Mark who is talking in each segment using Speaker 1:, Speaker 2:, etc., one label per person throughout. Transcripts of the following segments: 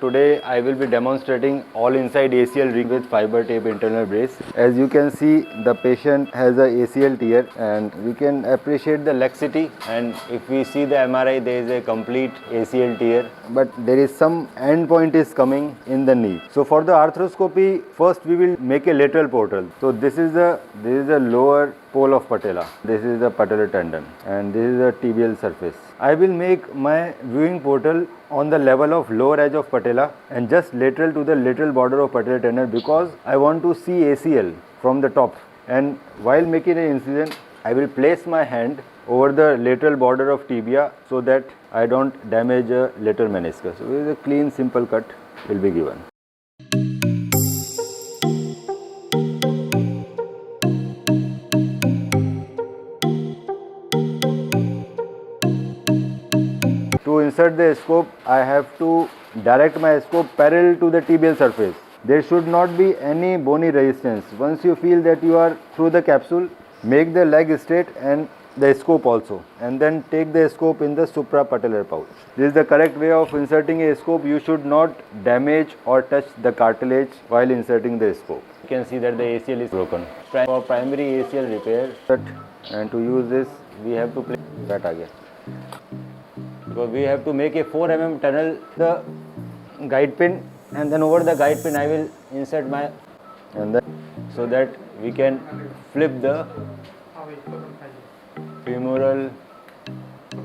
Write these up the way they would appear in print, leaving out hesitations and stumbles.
Speaker 1: Today I will be demonstrating all inside ACL rig with fiber tape internal brace. As you can see, the patient has a ACL tear and we can appreciate the laxity, and if we see the MRI there is a complete ACL tear, but there is some end point is coming in the knee. So for the arthroscopy, first we will make a lateral portal. So this is the lower pole of patella. This is the patellar tendon and this is the tibial surface. I will make my viewing portal on the level of lower edge of patella and just lateral to the lateral border of patellar tendon, because I want to see ACL from the top. And while making an incision, I will place my hand over the lateral border of tibia so that I don't damage a lateral meniscus. So this is a clean, simple cut will be given. To insert the scope, I have to direct my scope parallel to the tibial surface. There should not be any bony resistance. Once you feel that you are through the capsule, make the leg straight and the scope also, and then take the scope in the suprapatellar pouch. This is the correct way of inserting a scope. You should not damage or touch the cartilage while inserting the scope. You can see that the ACL is broken. For primary ACL repair, and to use this, we have to place that again. So we have to make a 4 mm tunnel, the guide pin, and then over the guide pin I will insert my, and then so that we can flip the femoral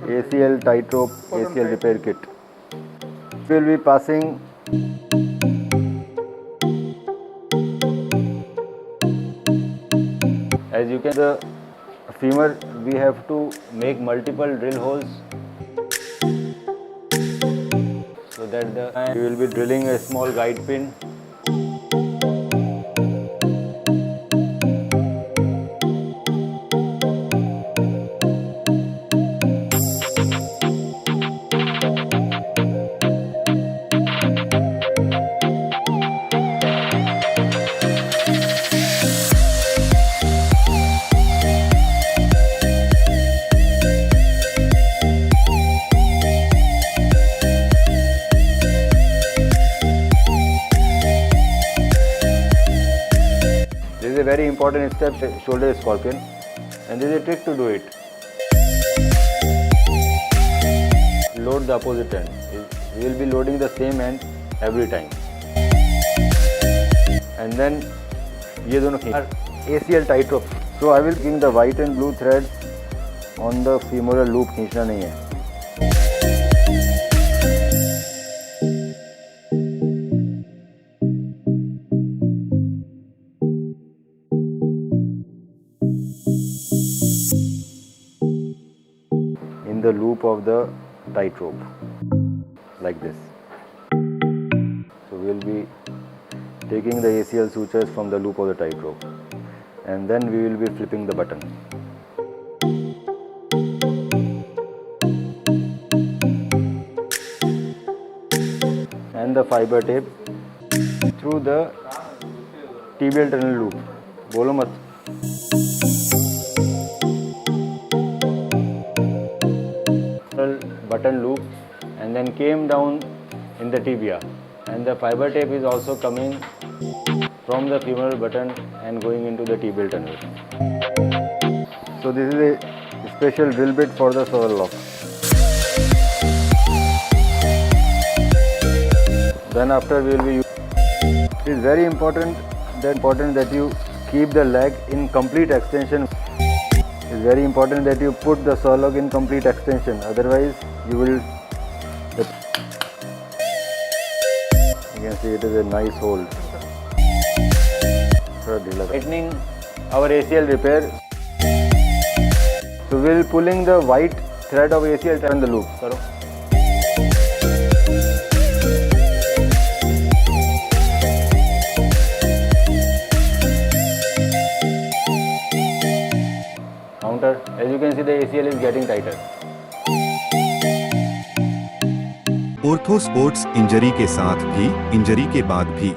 Speaker 1: ACL tightrope ACL repair kit. We will be passing as you can see the femur. We have to make multiple drill holes so that we will be drilling a small guide pin. This is a very important step, shoulder scorpion, and there is a trick to do it. Load the opposite end. We will be loading the same end every time. And then ये दोनों ACL tightrope. So I will bring the white and blue threads on the femoral loop. खींचना नहीं है. The loop of the tightrope like this. So we will be taking the ACL sutures from the loop of the tightrope, and then we will be flipping the button. And the fiber tape through the tibial tunnel loop. बोलो मत. Button loop and then came down in the tibia, and the fiber tape is also coming from the femoral button and going into the tibial tunnel. So this is a special drill bit for the sole lock. Then after we will be using, it is very important that you keep the leg in complete extension. It is very important that you put the saw log in complete extension, otherwise you will, you can see it is a nice hold. Tightening our ACL repair. So we will pulling the white thread of ACL turn the loop. Karo. Counter. As you can see, the ACL is getting tighter.
Speaker 2: Ortho sports injury के साथ भी, injury के बाद भी